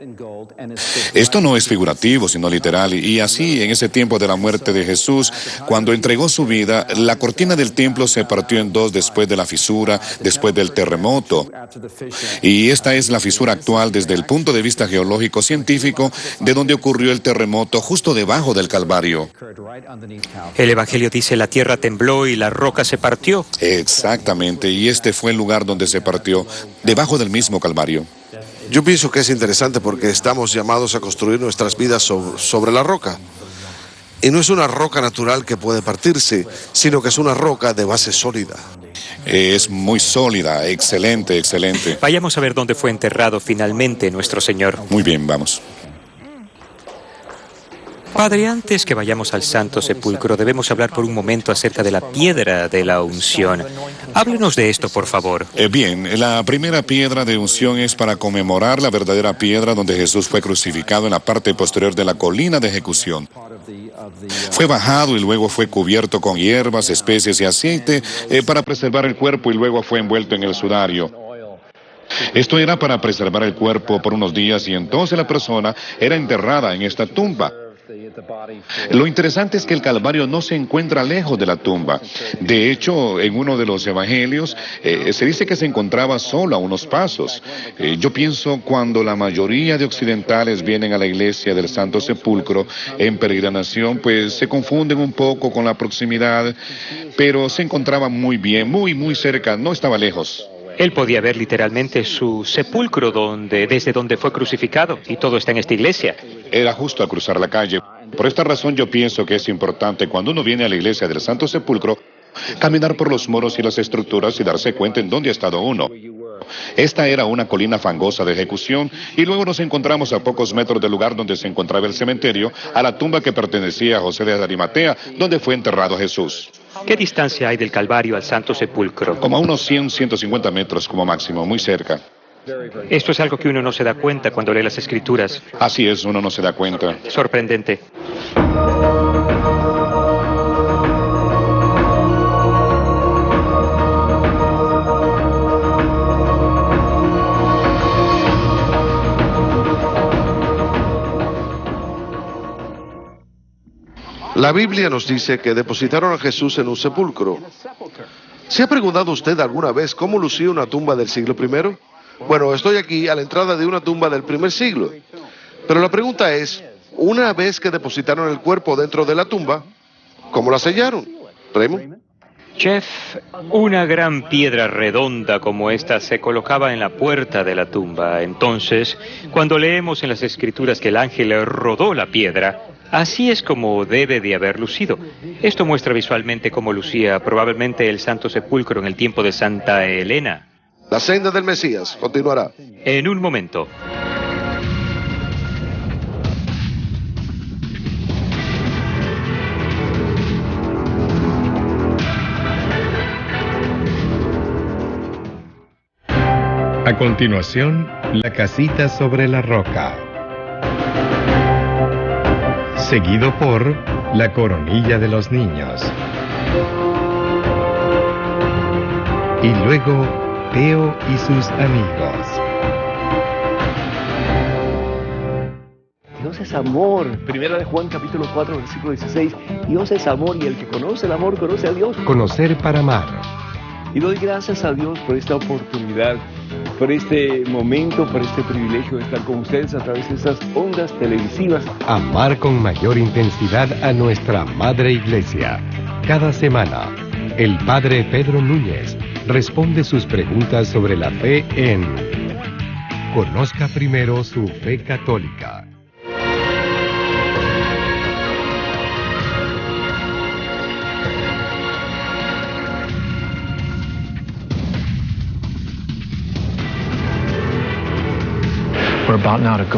Esto no es figurativo, sino literal. Y así, en ese tiempo de la muerte de Jesús, cuando entregó su vida, la cortina del templo se partió en dos después de la fisura, después del terremoto. Y esta es la fisura actual desde el punto de vista geológico científico, de donde ocurrió el terremoto justo debajo del Calvario. El Evangelio dice: la tierra tembló y la roca se partió. Exactamente, y este fue el lugar donde se partió, debajo del mismo Calvario. Yo pienso que es interesante porque estamos llamados a construir nuestras vidas sobre la roca. Y no es una roca natural que puede partirse, sino que es una roca de base sólida. Es muy sólida, excelente, excelente. Vayamos a ver dónde fue enterrado finalmente nuestro Señor. Muy bien, vamos. Padre, antes que vayamos al Santo Sepulcro, debemos hablar por un momento acerca de la piedra de la unción. Háblenos de esto, por favor. Bien, la primera piedra de unción es para conmemorar la verdadera piedra donde Jesús fue crucificado en la parte posterior de la colina de ejecución. Fue bajado y luego fue cubierto con hierbas, especies y aceite para preservar el cuerpo y luego fue envuelto en el sudario. Esto era para preservar el cuerpo por unos días y entonces la persona era enterrada en esta tumba. Lo interesante es que el Calvario no se encuentra lejos de la tumba. De hecho, en uno de los evangelios se dice que se encontraba solo a unos pasos. Yo pienso cuando la mayoría de occidentales vienen a la iglesia del Santo Sepulcro en peregrinación, pues se confunden un poco con la proximidad, pero se encontraba muy bien, muy cerca, no estaba lejos. Él podía ver literalmente su sepulcro desde donde fue crucificado, y todo está en esta iglesia. Era justo a cruzar la calle. Por esta razón yo pienso que es importante cuando uno viene a la iglesia del Santo Sepulcro, caminar por los muros y las estructuras y darse cuenta en dónde ha estado uno. Esta era una colina fangosa de ejecución y luego nos encontramos a pocos metros del lugar donde se encontraba el cementerio, a la tumba que pertenecía a José de Arimatea, donde fue enterrado Jesús. ¿Qué distancia hay del Calvario al Santo Sepulcro? Como a unos 150 metros como máximo, muy cerca. Esto es algo que uno no se da cuenta cuando lee las Escrituras. Así es, uno no se da cuenta. Sorprendente. La Biblia nos dice que depositaron a Jesús en un sepulcro. ¿Se ha preguntado usted alguna vez cómo lucía una tumba del siglo I? Bueno, estoy aquí a la entrada de una tumba del primer siglo. Pero la pregunta es, una vez que depositaron el cuerpo dentro de la tumba, ¿cómo la sellaron? Raymond. Chef, una gran piedra redonda como esta se colocaba en la puerta de la tumba. Entonces, cuando leemos en las Escrituras que el ángel rodó la piedra, así es como debe de haber lucido. Esto muestra visualmente cómo lucía probablemente el Santo Sepulcro en el tiempo de Santa Elena. La senda del Mesías continuará. En un momento. A continuación, La casita sobre la roca. Seguido por La coronilla de los niños. Y luego, Teo y sus amigos. Dios es amor. Primera de Juan, capítulo 4, versículo 16. Dios es amor y el que conoce el amor conoce a Dios. Conocer para amar. Y doy gracias a Dios por esta oportunidad, por este momento, por este privilegio de estar con ustedes a través de estas ondas televisivas. Amar con mayor intensidad a nuestra Madre Iglesia. Cada semana, el Padre Pedro Núñez responde sus preguntas sobre la fe en Conozca primero su fe católica.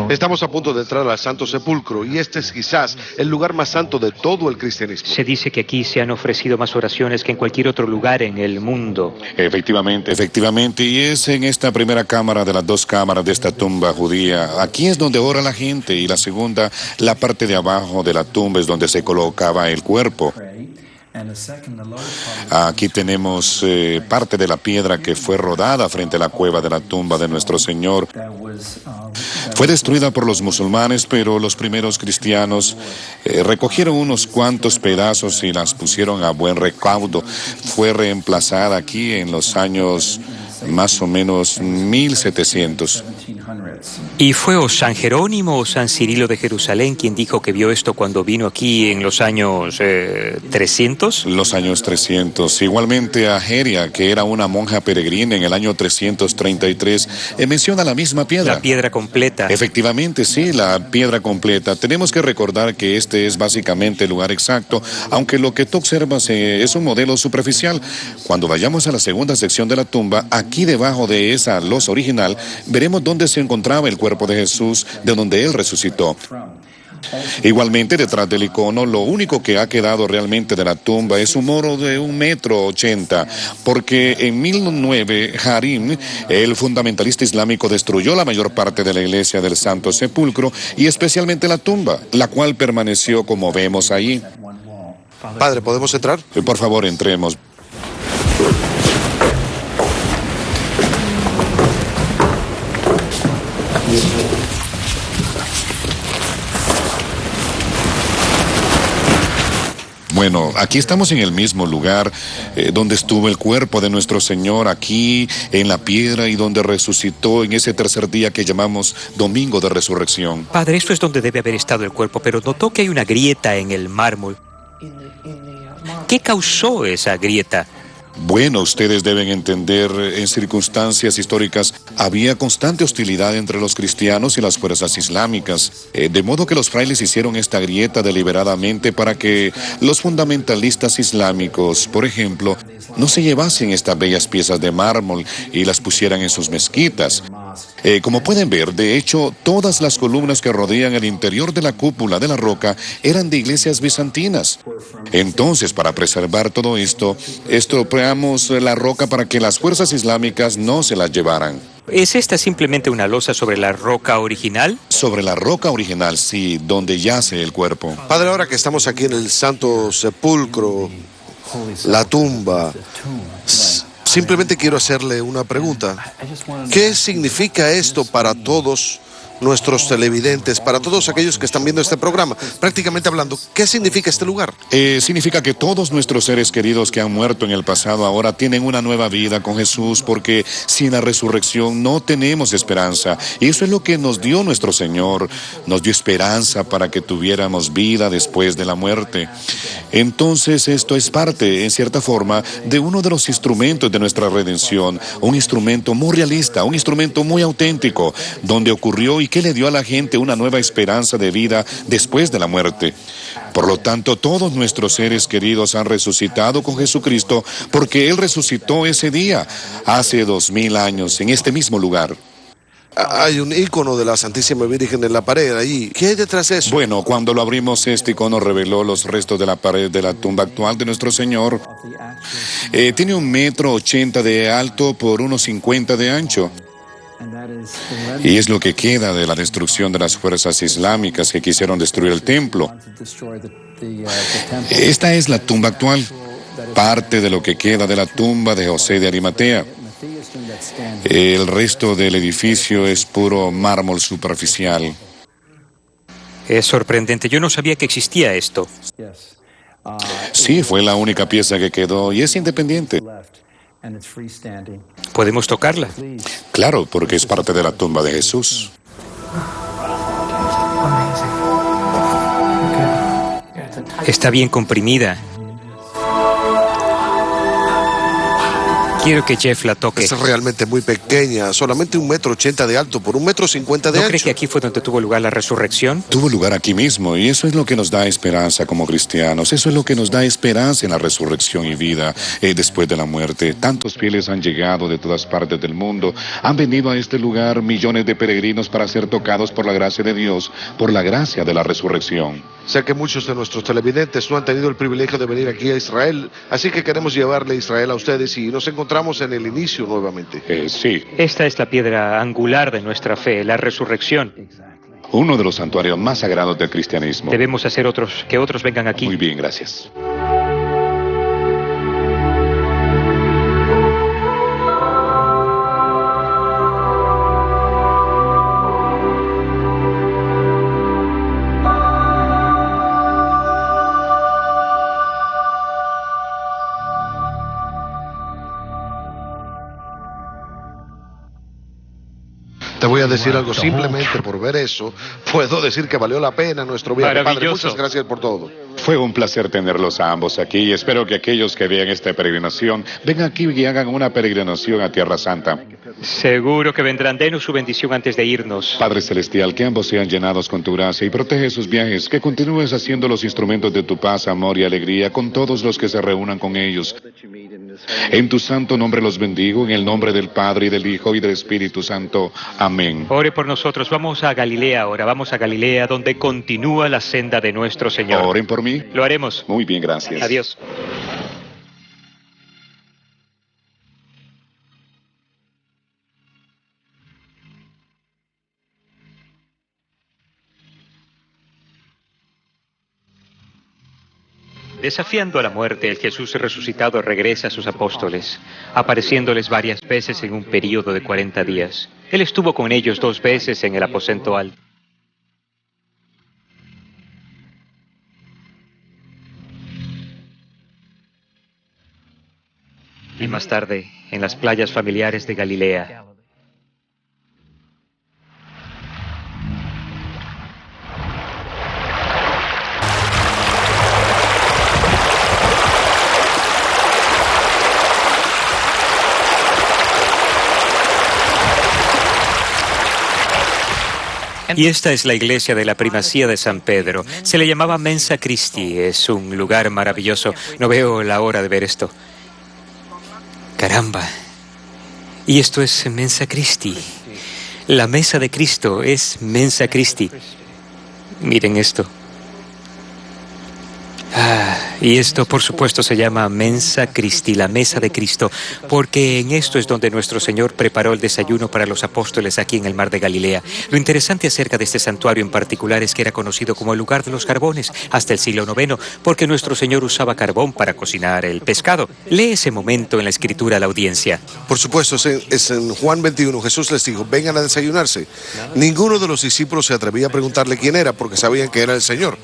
Estamos a punto de entrar al Santo Sepulcro y este es quizás el lugar más santo de todo el cristianismo. Se dice que aquí se han ofrecido más oraciones que en cualquier otro lugar en el mundo. Efectivamente, y es en esta primera cámara de las dos cámaras de esta tumba judía. Aquí es donde ora la gente y la segunda, la parte de abajo de la tumba es donde se colocaba el cuerpo. Aquí tenemos parte de la piedra que fue rodada frente a la cueva de la tumba de nuestro Señor. Fue destruida por los musulmanes, pero los primeros cristianos recogieron unos cuantos pedazos y las pusieron a buen recaudo. Fue reemplazada aquí en los años más o menos 1700. ¿Y fue o San Jerónimo o San Cirilo de Jerusalén quien dijo que vio esto cuando vino aquí en los años 300? Los años 300. Igualmente Ageria, que era una monja peregrina en el año 333, menciona la misma piedra. La piedra completa. Efectivamente, sí, la piedra completa. Tenemos que recordar que este es básicamente el lugar exacto, aunque lo que tú observas es un modelo superficial. Cuando vayamos a la segunda sección de la tumba, aquí debajo de esa losa original, veremos dónde se encontraba el cuerpo de Jesús, de donde Él resucitó. Igualmente, detrás del icono, lo único que ha quedado realmente de la tumba es un muro de 1,80 m, porque en 1009 Harim, el fundamentalista islámico, destruyó la mayor parte de la iglesia del Santo Sepulcro y especialmente la tumba, la cual permaneció como vemos ahí. Padre, ¿podemos entrar? Por favor, entremos. Bueno, aquí estamos en el mismo lugar donde estuvo el cuerpo de nuestro Señor, aquí en la piedra, y donde resucitó en ese tercer día que llamamos Domingo de Resurrección. Padre, esto es donde debe haber estado el cuerpo, pero notó que hay una grieta en el mármol. ¿Qué causó esa grieta? Bueno, ustedes deben entender, en circunstancias históricas había constante hostilidad entre los cristianos y las fuerzas islámicas, de modo que los frailes hicieron esta grieta deliberadamente para que los fundamentalistas islámicos, por ejemplo, no se llevasen estas bellas piezas de mármol y las pusieran en sus mezquitas. Como pueden ver, de hecho, todas las columnas que rodean el interior de la cúpula de la roca eran de iglesias bizantinas. Entonces, para preservar todo esto, estropeamos la roca para que las fuerzas islámicas no se las llevaran. ¿Es esta simplemente una losa sobre la roca original? Sobre la roca original, sí, donde yace el cuerpo. Padre, ahora que estamos aquí en el Santo Sepulcro, la tumba, simplemente quiero hacerle una pregunta. ¿Qué significa esto para todos nuestros televidentes, para todos aquellos que están viendo este programa? Prácticamente hablando, ¿qué significa este lugar? Significa que todos nuestros seres queridos que han muerto en el pasado ahora tienen una nueva vida con Jesús, porque sin la resurrección no tenemos esperanza. Y eso es lo que nos dio nuestro Señor. Nos dio esperanza para que tuviéramos vida después de la muerte. Entonces esto es parte, en cierta forma, de uno de los instrumentos de nuestra redención. Un instrumento muy realista, un instrumento muy auténtico, donde ocurrió y que le dio a la gente una nueva esperanza de vida después de la muerte. Por lo tanto, todos nuestros seres queridos han resucitado con Jesucristo, porque Él resucitó ese día, hace 2000 años, en este mismo lugar. Hay un icono de la Santísima Virgen en la pared allí. ¿Qué hay detrás de eso? Bueno, cuando lo abrimos, este icono reveló los restos de la pared de la tumba actual de nuestro Señor. Tiene 1,80 m de alto por 1,50 m de ancho. Y es lo que queda de la destrucción de las fuerzas islámicas que quisieron destruir el templo. Esta es la tumba actual, parte de lo que queda de la tumba de José de Arimatea. El resto del edificio es puro mármol superficial. Es sorprendente, yo no sabía que existía esto. Sí, fue la única pieza que quedó y es independiente. ¿Podemos tocarla? Claro, porque es parte de la tumba de Jesús. Está bien comprimida. Quiero que Jeff la toque. Es realmente muy pequeña, solamente 1,80 m de alto por 1,50 m de ¿No ancho. cree que aquí fue donde tuvo lugar la resurrección? Tuvo lugar aquí mismo, y eso es lo que nos da esperanza como cristianos. Eso es lo que nos da esperanza en la resurrección y vida después de la muerte. Tantos fieles han llegado de todas partes del mundo, han venido a este lugar millones de peregrinos para ser tocados por la gracia de Dios, por la gracia de la resurrección. Sé que muchos de nuestros televidentes no han tenido el privilegio de venir aquí a Israel, así que queremos llevarle a Israel a ustedes y nos encontramos en el inicio nuevamente. Sí. Esta es la piedra angular de nuestra fe, la resurrección. Uno de los santuarios más sagrados del cristianismo. Debemos hacer que otros vengan aquí. Muy bien, gracias. decir algo, simplemente por ver eso, puedo decir que valió la pena nuestro viaje. Padre, Maravilloso. muchas gracias por todo. Fue un placer tenerlos a ambos aquí y espero que aquellos que vean esta peregrinación vengan aquí y hagan una peregrinación a Tierra Santa. Seguro que vendrán. Denos su bendición antes de irnos. Padre Celestial, que ambos sean llenados con tu gracia y protege sus viajes, que continúes haciendo los instrumentos de tu paz, amor y alegría con todos los que se reúnan con ellos. En tu santo nombre los bendigo, en el nombre del Padre y del Hijo y del Espíritu Santo. Amén. Ore por nosotros. Vamos a Galilea ahora. Vamos a Galilea, donde continúa la senda de nuestro Señor. Oren por mí. Lo haremos. Muy bien, gracias. Adiós. Desafiando a la muerte, el Jesús resucitado regresa a sus apóstoles, apareciéndoles varias veces en un período de 40 días. Él estuvo con ellos 2 veces en el aposento alto. Y más tarde, en las playas familiares de Galilea. Y esta es la iglesia de la primacía de San Pedro. Se le llamaba Mensa Christi. Es un lugar maravilloso. No veo la hora de ver esto. Caramba. Y esto es Mensa Christi. La mesa de Cristo es Mensa Christi. Miren esto. Y esto, por supuesto, se llama Mensa Christi, la mesa de Cristo, porque en esto es donde nuestro Señor preparó el desayuno para los apóstoles aquí en el mar de Galilea. Lo interesante acerca de este santuario en particular es que era conocido como el lugar de los carbones hasta el siglo IX, porque nuestro Señor usaba carbón para cocinar el pescado. Lee ese momento en la Escritura a la audiencia. Por supuesto, es en Juan 21. Jesús les dijo, vengan a desayunarse. Ninguno de los discípulos se atrevía a preguntarle quién era, porque sabían que era el Señor.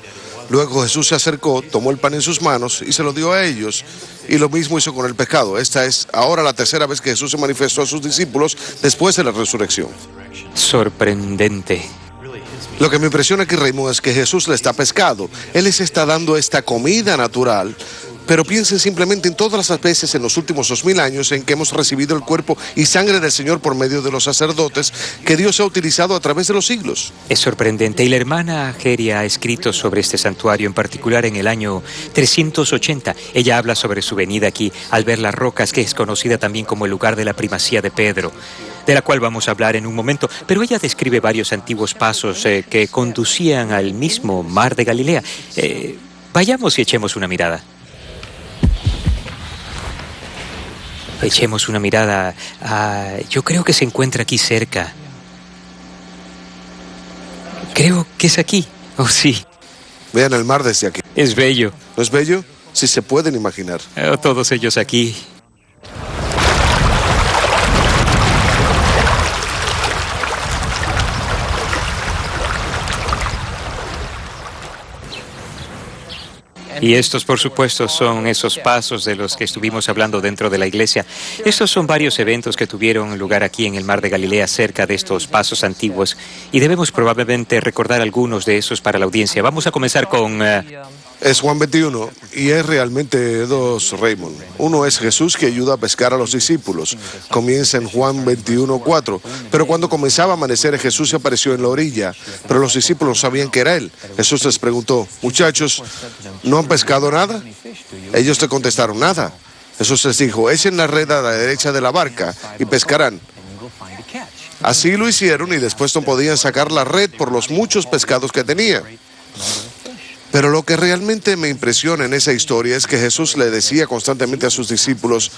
Luego Jesús se acercó, tomó el pan en sus manos y se lo dio a ellos. Y lo mismo hizo con el pescado. Esta es ahora la tercera vez que Jesús se manifestó a sus discípulos después de la resurrección. Sorprendente. Lo que me impresiona aquí, Raymond, es que Jesús les da pescado. Él les está dando esta comida natural. Pero piensen simplemente en todas las veces en los últimos 2000 años en que hemos recibido el cuerpo y sangre del Señor por medio de los sacerdotes que Dios ha utilizado a través de los siglos. Es sorprendente. Y la hermana Geria ha escrito sobre este santuario, en particular en el año 380. Ella habla sobre su venida aquí al ver las rocas, que es conocida también como el lugar de la primacía de Pedro, de la cual vamos a hablar en un momento. Pero ella describe varios antiguos pasos que conducían al mismo mar de Galilea. Vayamos y echemos una mirada. Echemos una mirada. Yo creo que se encuentra aquí cerca. Creo que es aquí. Oh, sí. Vean el mar desde aquí. Es bello. ¿No es bello? Si se pueden imaginar. Oh, todos ellos aquí. Y estos, por supuesto, son esos pasos de los que estuvimos hablando dentro de la iglesia. Estos son varios eventos que tuvieron lugar aquí en el mar de Galilea cerca de estos pasos antiguos. Y debemos probablemente recordar algunos de esos para la audiencia. Vamos a comenzar con... Es Juan 21 y es realmente dos, Raymond. Uno es Jesús que ayuda a pescar a los discípulos. Comienza en Juan 21:4. Pero cuando comenzaba a amanecer, Jesús se apareció en la orilla, pero los discípulos sabían que era él. Jesús les preguntó, muchachos, ¿no han pescado nada? Ellos le contestaron, nada. Jesús les dijo, echen la red a la derecha de la barca y pescarán. Así lo hicieron y después no podían sacar la red por los muchos pescados que tenía. Pero lo que realmente me impresiona en esa historia es que Jesús le decía constantemente a sus discípulos,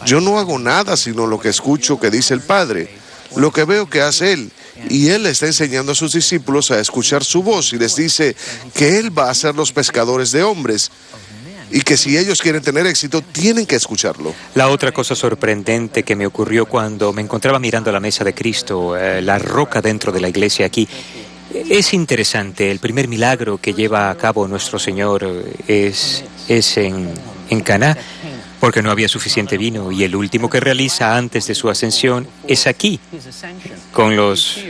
yo no hago nada sino lo que escucho que dice el Padre, lo que veo que hace Él. Y Él le está enseñando a sus discípulos a escuchar su voz y les dice que Él va a ser los pescadores de hombres y que si ellos quieren tener éxito tienen que escucharlo. La otra cosa sorprendente que me ocurrió cuando me encontraba mirando la mesa de Cristo, la roca dentro de la iglesia aquí. Es interesante, el primer milagro que lleva a cabo nuestro Señor es en Caná, porque no había suficiente vino, y el último que realiza antes de su ascensión es aquí, con los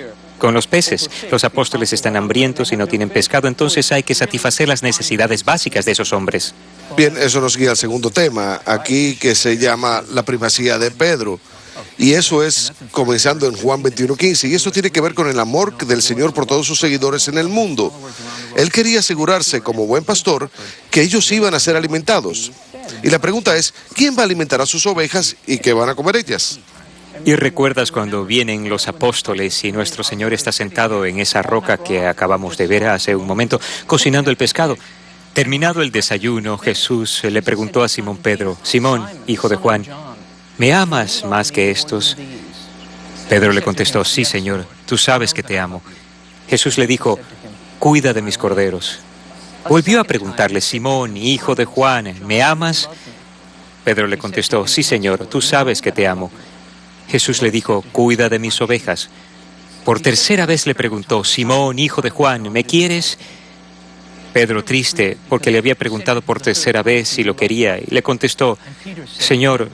con los peces. Los apóstoles están hambrientos y no tienen pescado, entonces hay que satisfacer las necesidades básicas de esos hombres. Bien, eso nos guía al segundo tema, aquí que se llama la primacía de Pedro. Y eso es comenzando en Juan 21:15. Y eso tiene que ver con el amor del Señor por todos sus seguidores en el mundo. Él quería asegurarse, como buen pastor, que ellos iban a ser alimentados. Y la pregunta es, ¿quién va a alimentar a sus ovejas y qué van a comer ellas? Y recuerdas cuando vienen los apóstoles y nuestro Señor está sentado en esa roca que acabamos de ver hace un momento, cocinando el pescado. Terminado el desayuno, Jesús le preguntó a Simón Pedro: Simón, hijo de Juan, ¿me amas más que estos? Pedro le contestó: sí, Señor, tú sabes que te amo. Jesús le dijo: cuida de mis corderos. Volvió a preguntarle: Simón, hijo de Juan, ¿me amas? Pedro le contestó: sí, Señor, tú sabes que te amo. Jesús le dijo: cuida de mis ovejas. Por tercera vez le preguntó: Simón, hijo de Juan, ¿me quieres? Pedro, triste, porque le había preguntado por tercera vez si lo quería, y le contestó: Señor,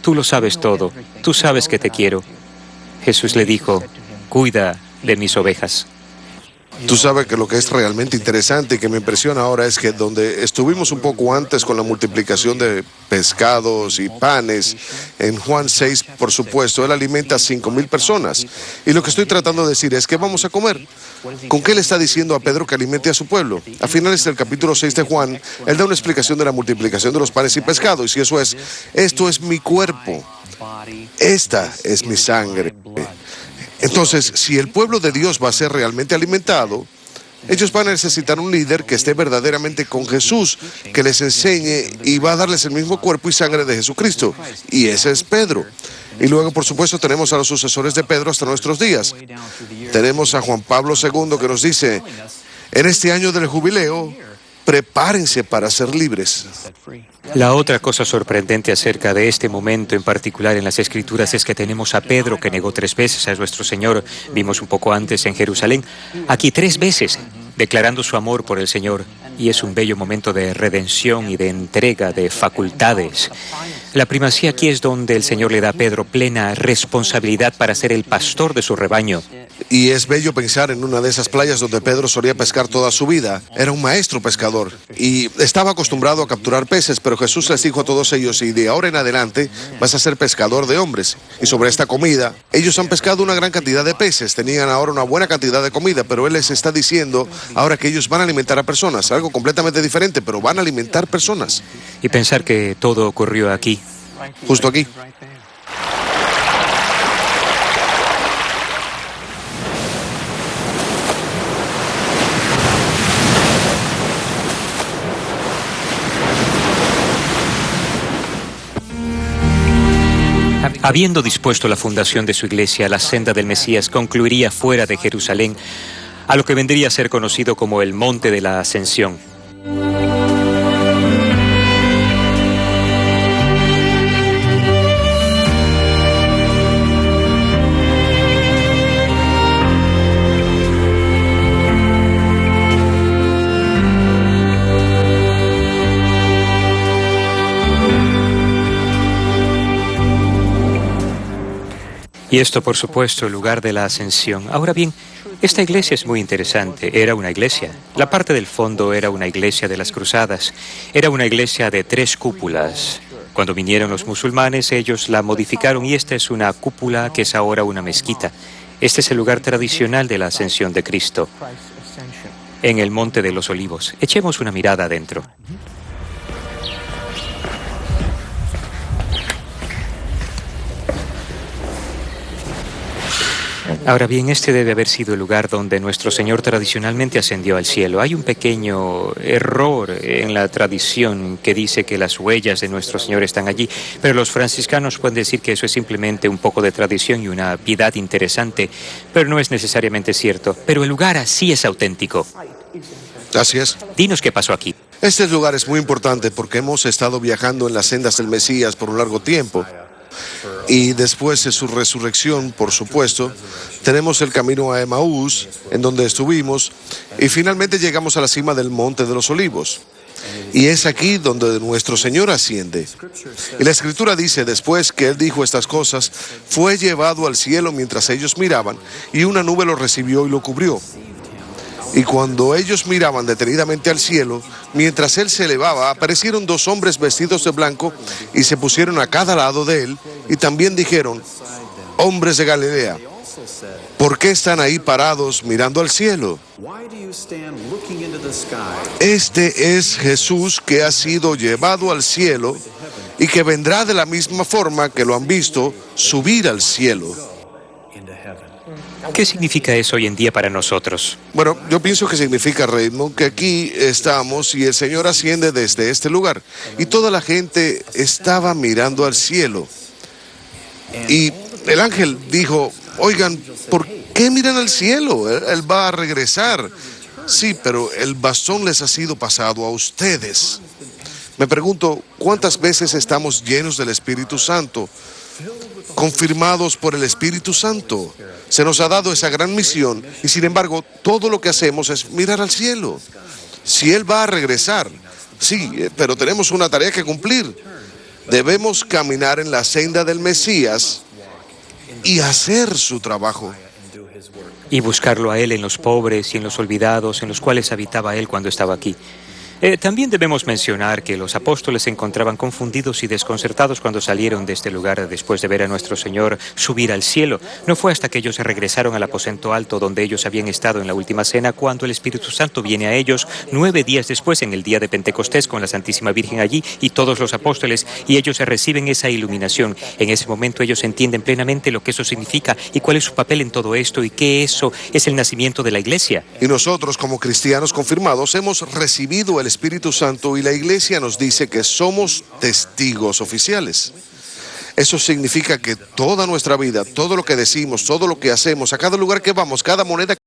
tú lo sabes todo, tú sabes que te quiero. Jesús le dijo: cuida de mis ovejas. Tú sabes que lo que es realmente interesante y que me impresiona ahora es que donde estuvimos un poco antes con la multiplicación de pescados y panes, en Juan 6, por supuesto, Él alimenta a 5,000 personas. Y lo que estoy tratando de decir es, ¿qué vamos a comer? ¿Con qué le está diciendo a Pedro que alimente a su pueblo? A finales del capítulo 6 de Juan, Él da una explicación de la multiplicación de los panes y pescados. Y eso es, esto es mi cuerpo, esta es mi sangre. Entonces, si el pueblo de Dios va a ser realmente alimentado, ellos van a necesitar un líder que esté verdaderamente con Jesús, que les enseñe y va a darles el mismo cuerpo y sangre de Jesucristo. Y ese es Pedro. Y luego, por supuesto, tenemos a los sucesores de Pedro hasta nuestros días. Tenemos a Juan Pablo II que nos dice, en este año del jubileo, prepárense para ser libres. La otra cosa sorprendente acerca de este momento en particular en las Escrituras es que tenemos a Pedro que negó 3 veces a nuestro Señor. Vimos un poco antes en Jerusalén. Aquí 3 veces declarando su amor por el Señor. Y es un bello momento de redención y de entrega de facultades. La primacía aquí es donde el Señor le da a Pedro plena responsabilidad para ser el pastor de su rebaño. Y es bello pensar en una de esas playas donde Pedro solía pescar toda su vida. Era un maestro pescador y estaba acostumbrado a capturar peces, pero Jesús les dijo a todos ellos, y de ahora en adelante vas a ser pescador de hombres. Y sobre esta comida, ellos han pescado una gran cantidad de peces, tenían ahora una buena cantidad de comida, pero Él les está diciendo ahora que ellos van a alimentar a personas, algo completamente diferente, pero van a alimentar personas. Y pensar que todo ocurrió aquí. Justo aquí. Habiendo dispuesto la fundación de su iglesia, la senda del Mesías concluiría fuera de Jerusalén, a lo que vendría a ser conocido como el Monte de la Ascensión. Y esto, por supuesto, el lugar de la ascensión. Ahora bien, esta iglesia es muy interesante. Era una iglesia. La parte del fondo era una iglesia de las cruzadas. Era una iglesia de 3 cúpulas. Cuando vinieron los musulmanes, ellos la modificaron y esta es una cúpula que es ahora una mezquita. Este es el lugar tradicional de la ascensión de Cristo, en el Monte de los Olivos. Echemos una mirada adentro. Ahora bien, este debe haber sido el lugar donde nuestro Señor tradicionalmente ascendió al cielo. Hay un pequeño error en la tradición que dice que las huellas de nuestro Señor están allí, pero los franciscanos pueden decir que eso es simplemente un poco de tradición y una piedad interesante, pero no es necesariamente cierto. Pero el lugar así es auténtico. Así es. Dinos qué pasó aquí. Este lugar es muy importante porque hemos estado viajando en las sendas del Mesías por un largo tiempo. Y después de su resurrección, por supuesto, tenemos el camino a Emaús, en donde estuvimos, y finalmente llegamos a la cima del Monte de los Olivos. Y es aquí donde nuestro Señor asciende. Y la Escritura dice, después que Él dijo estas cosas, fue llevado al cielo mientras ellos miraban, y una nube lo recibió y lo cubrió. Y cuando ellos miraban detenidamente al cielo, mientras Él se elevaba, aparecieron dos hombres vestidos de blanco y se pusieron a cada lado de Él, y también dijeron, hombres de Galilea, ¿por qué están ahí parados mirando al cielo? Este es Jesús que ha sido llevado al cielo y que vendrá de la misma forma que lo han visto subir al cielo. ¿Qué significa eso hoy en día para nosotros? Bueno, yo pienso que significa, Raymond, que aquí estamos y el Señor asciende desde este lugar. Y toda la gente estaba mirando al cielo. Y el ángel dijo, oigan, ¿por qué miran al cielo? Él va a regresar. Sí, pero el bastón les ha sido pasado a ustedes. Me pregunto, ¿cuántas veces estamos llenos del Espíritu Santo? Confirmados por el Espíritu Santo. Se nos ha dado esa gran misión y sin embargo todo lo que hacemos es mirar al cielo. Si Él va a regresar, sí, pero tenemos una tarea que cumplir. Debemos caminar en la senda del Mesías y hacer su trabajo. Y buscarlo a Él en los pobres y en los olvidados, en los cuales habitaba Él cuando estaba aquí. También debemos mencionar que los apóstoles se encontraban confundidos y desconcertados cuando salieron de este lugar después de ver a nuestro Señor subir al cielo. No fue hasta que ellos regresaron al aposento alto donde ellos habían estado en la última cena cuando el Espíritu Santo viene a ellos 9 días después, en el día de Pentecostés, con la Santísima Virgen allí y todos los apóstoles, y ellos reciben esa iluminación. En ese momento ellos entienden plenamente lo que eso significa y cuál es su papel en todo esto y que eso es el nacimiento de la iglesia. Y nosotros como cristianos confirmados hemos recibido el Espíritu Santo y la iglesia nos dice que somos testigos oficiales. Eso significa que toda nuestra vida, todo lo que decimos, todo lo que hacemos, a cada lugar que vamos, cada moneda